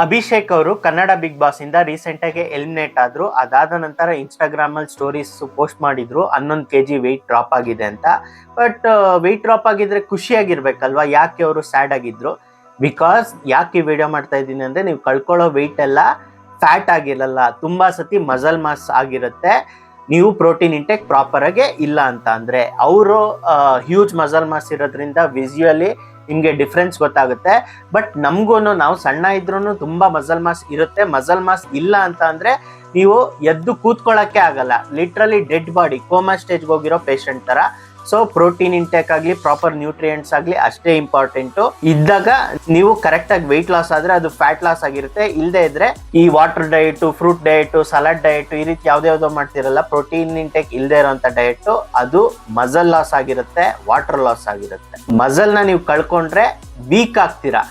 ಅಭಿಷೇಕ್ ಅವರು Kannada big boss ಇಂದ recent ಆಗಿ ಎಲಿಮಿನೇಟ್ ಆದ್ರು. ಅದಾದ ನಂತರ ಇನ್ಸ್ಟಾಗ್ರಾಮ್ ಅಲ್ಲಿ ಸ್ಟೋರೀಸ್ ಪೋಸ್ಟ್ ಮಾಡಿದ್ರು 11 kg ವೆಯ್ಟ್ ಡ್ರಾಪ್ ಆಗಿದೆ ಅಂತ. ಬಟ್ ವೆಯ್ಟ್ ಡ್ರಾಪ್ ಆಗಿದ್ರೆ ಖುಷಿಯಾಗಿರ್ಬೇಕಲ್ವಾ, ಯಾಕೆ ಅವರು ಸ್ಯಾಡ್ ಆಗಿದ್ರು? ಬಿಕಾಸ್ ಯಾಕೆ ಈ ವಿಡಿಯೋ ಮಾಡ್ತಾ ಇದ್ದೀನಿ ಅಂದ್ರೆ, ನೀವು ಕಳ್ಕೊಳ್ಳೋ ವೆಯ್ಟ್ ಎಲ್ಲ ಫ್ಯಾಟ್ ಆಗಿರಲ್ಲ, ತುಂಬಾ ಸತಿ ಮಸಲ್ ಮಾಸ್ ಆಗಿರುತ್ತೆ. ನೀವು ಪ್ರೋಟೀನ್ ಇಂಟೇಕ್ ಪ್ರಾಪರ್ ಆಗಿ ಇಲ್ಲ ಅಂತ ಅಂದ್ರೆ, ಅವರು ಹ್ಯೂಜ್ ಮಸಲ್ ಮಾಸ್ ಇರೋದ್ರಿಂದ ವಿಸುವಲಿ ನಿಮ್ಗೆ ಡಿಫ್ರೆನ್ಸ್ ಗೊತ್ತಾಗುತ್ತೆ. ಬಟ್ ನಮ್ಗೂನು, ನಾವು ಸಣ್ಣ ಇದ್ರೂ ತುಂಬಾ ಮಸಲ್ ಮಾಸ್ ಇರುತ್ತೆ. ಮಸಲ್ ಮಾಸ್ ಇಲ್ಲ ಅಂತ ಅಂದ್ರೆ ನೀವು ಎದ್ದು ಕೂತ್ಕೊಳ್ಳಕ್ಕೆ ಆಗಲ್ಲ, ಲಿಟ್ರಲಿ ಡೆಡ್ ಬಾಡಿ, ಕೋಮಾ ಸ್ಟೇಜ್ಗೆ ಹೋಗಿರೋ ಪೇಷಂಟ್ ತರ. ಸೊ ಪ್ರೋಟೀನ್ ಇಂಟೇಕ್ ಆಗ್ಲಿ, ಪ್ರಾಪರ್ ನ್ಯೂಟ್ರಿಯೆಂಟ್ಸ್ ಆಗ್ಲಿ ಅಷ್ಟೇ ಇಂಪಾರ್ಟೆಂಟು. ಇದ್ದಾಗ ನೀವು ಕರೆಕ್ಟ್ ಆಗಿ ವೆಯ್ಟ್ ಲಾಸ್ ಆದ್ರೆ ಅದು ಫ್ಯಾಟ್ ಲಾಸ್ ಆಗಿರುತ್ತೆ. ಇಲ್ಲದೆ ಇದ್ರೆ ಈ water diet, fruit diet, salad diet, ಈ ರೀತಿ ಯಾವ್ದಾವ್ದೋ ಮಾಡ್ತಿರಲ್ಲ, ಪ್ರೋಟೀನ್ ಇಂಟೇಕ್ ಇಲ್ಲದೆ ಇರೋಂಥ ಡಯಟ್, ಅದು ಮಸಲ್ ಲಾಸ್ ಆಗಿರುತ್ತೆ, ವಾಟರ್ ಲಾಸ್ ಆಗಿರುತ್ತೆ. ಮಸಲ್ ನ ನೀವು ಕಳ್ಕೊಂಡ್ರೆ ವೀಕ್ ಆಗ್ತೀರಾ.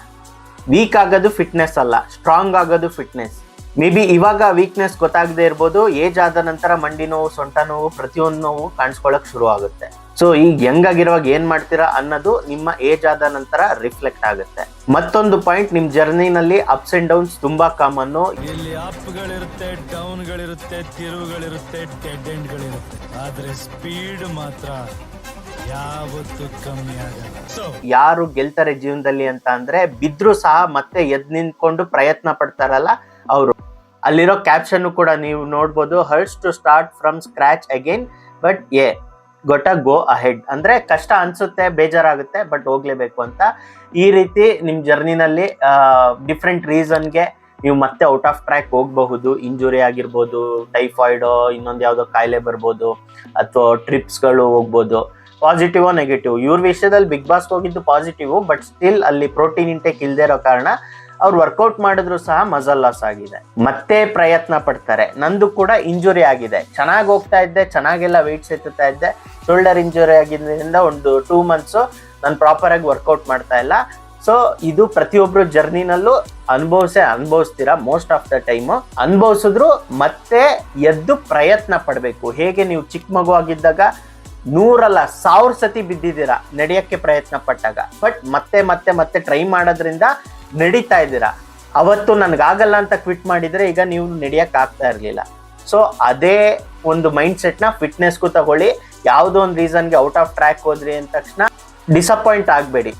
ವೀಕ್ ಆಗೋದು ಫಿಟ್ನೆಸ್ ಅಲ್ಲ, ಸ್ಟ್ರಾಂಗ್ ಆಗೋದು ಫಿಟ್ನೆಸ್. ಮೇ ಬಿ ಇವಾಗ ವೀಕ್ನೆಸ್ ಗೊತ್ತಾಗದೆ ಇರ್ಬೋದು, ಏಜ್ ಆದ ನಂತರ ಮಂಡಿ ನೋವು, ಸೊಂಟ ನೋವು, ಪ್ರತಿಯೊಂದು ನೋವು ಕಾಣಿಸ್ಕೊಳಕ್ ಶುರು ಆಗುತ್ತೆ. ಸೊ ಈಗ ಯಂಗಾಗಿರುವಾಗ ಏನ್ ಮಾಡ್ತೀರಾ ಅನ್ನೋದು ನಿಮ್ಮ ಏಜ್ ಆದ ನಂತರ ರಿಫ್ಲೆಕ್ಟ್ ಆಗುತ್ತೆ. ಮತ್ತೊಂದು ಪಾಯಿಂಟ್, ನಿಮ್ ಜರ್ನಿನಲ್ಲಿ ಅಪ್ಸ್ ಅಂಡ್ ಡೌನ್ಸ್ ತುಂಬಾ ಕಾಮನ್. ಇಲ್ಲಿ ಅಪ್ಗಳಿರುತ್ತೆ, ಡೌನ್ಗಳಿರುತ್ತೆ, ತಿರುವುಗಳಿರುತ್ತೆ, ಡೆಡ್ ಎಂಡ್ಗಳಿರುತ್ತೆ, ಆದ್ರೆ ಸ್ಪೀಡ್ ಮಾತ್ರ ಯಾವತ್ತೂ ಕಮ್ಮಿ ಆಗಲ್ಲ. ಯಾರು ಗೆಲ್ತಾರೆ ಜೀವನದಲ್ಲಿ ಅಂತ ಅಂದ್ರೆ, ಬಿದ್ರು ಸಹ ಮತ್ತೆ ಎದ್ ನಿಂತ್ಕೊಂಡು ಪ್ರಯತ್ನ ಪಡ್ತಾರಲ್ಲ ಅವರು. ಅಲ್ಲಿರೋ ಕ್ಯಾಪ್ಷನ್ ಕೂಡ ನೀವು ನೋಡ್ಬೋದು, hurts to start from scratch again but gotta go ahead. ಅಂದ್ರೆ ಕಷ್ಟ ಅನ್ಸುತ್ತೆ, ಬೇಜಾರಾಗುತ್ತೆ, ಬಟ್ ಹೋಗ್ಲೇಬೇಕು ಅಂತ. ಈ ರೀತಿ ನಿಮ್ ಜರ್ನಿನಲ್ಲಿ ಡಿಫ್ರೆಂಟ್ ರೀಸನ್ಗೆ ನೀವು ಮತ್ತೆ ಔಟ್ ಆಫ್ ಟ್ರ್ಯಾಕ್ ಹೋಗಬಹುದು. ಇಂಜುರಿ ಆಗಿರ್ಬೋದು, ಟೈಫಾಯ್ಡ್, ಇನ್ನೊಂದು ಯಾವ್ದೋ ಕಾಯಿಲೆ ಬರ್ಬೋದು, ಅಥವಾ ಟ್ರಿಪ್ಸ್ಗಳು ಹೋಗ್ಬೋದು. ಪಾಸಿಟಿವ್ ನೆಗೆಟಿವ್, ಇವ್ರ ವಿಷಯದಲ್ಲಿ ಬಿಗ್ ಬಾಸ್ ಹೋಗಿದ್ದು ಪಾಸಿಟಿವ್, ಬಟ್ ಸ್ಟಿಲ್ ಅಲ್ಲಿ ಪ್ರೋಟೀನ್ ಇಂಟೇಕ್ ಇಲ್ದೇ ಇರೋ ಕಾರಣ ಅವ್ರು ವರ್ಕೌಟ್ ಮಾಡಿದ್ರು ಸಹ ಮಸಲ್ ಲಾಸ್ ಆಗಿದೆ. ಮತ್ತೆ ಪ್ರಯತ್ನ ಪಡ್ತಾರೆ. ನಂದು ಕೂಡ ಇಂಜುರಿ ಆಗಿದೆ, ಚೆನ್ನಾಗಿ ಹೋಗ್ತಾ ಇದ್ದೆ, ಚೆನ್ನಾಗೆಲ್ಲ ವೆಯ್ಟ್ಸ್ ಎತ್ತುತ್ತಾ ಇದ್ದೆ. ಶೋಲ್ಡರ್ ಇಂಜುರಿ ಆಗಿದ್ದರಿಂದ ಒಂದು 2 months ನಾನು ಪ್ರಾಪರ್ ಆಗಿ ವರ್ಕೌಟ್ ಮಾಡ್ತಾ ಇಲ್ಲ. ಸೊ ಇದು ಪ್ರತಿಯೊಬ್ರು ಜರ್ನಿನಲ್ಲೂ ಅನುಭವಿಸ್ತೀರಾ. ಮೋಸ್ಟ್ ಆಫ್ ದ ಟೈಮು ಅನುಭವಿಸಿದ್ರು ಮತ್ತೆ ಎದ್ದು ಪ್ರಯತ್ನ ಪಡಬೇಕು. ಹೇಗೆ ನೀವು ಚಿಕ್ಕ ಮಗು ಆಗಿದ್ದಾಗ 100 ಅಲ್ಲ 1000 ಸತಿ ಬಿದ್ದಿದ್ದೀರಾ ನಡೆಯಕ್ಕೆ ಪ್ರಯತ್ನ ಪಟ್ಟಾಗ, ಬಟ್ ಮತ್ತೆ ಟ್ರೈ ಮಾಡೋದ್ರಿಂದ ನಡೀತಾ ಇದ್ದೀರಾ. ಅವತ್ತು ನನಗಾಗಲ್ಲ ಅಂತ ಕ್ವಿಟ್ ಮಾಡಿದ್ರೆ ಈಗ ನೀವು ನಡೆಯಕ್ಕೆ ಆಗ್ತಾ ಇರಲಿಲ್ಲ. ಸೊ ಅದೇ ಒಂದು ಮೈಂಡ್ ಸೆಟ್ನ ಫಿಟ್ನೆಸ್ಗೂ ತಗೊಳ್ಳಿ. ಯಾವುದೋ ಒಂದು ರೀಸನ್ಗೆ ಔಟ್ ಆಫ್ ಟ್ರ್ಯಾಕ್ ಹೋದ್ರಿ ಅಂದ ತಕ್ಷಣ ಡಿಸಪಾಯಿಂಟ್ ಆಗಬೇಡಿ.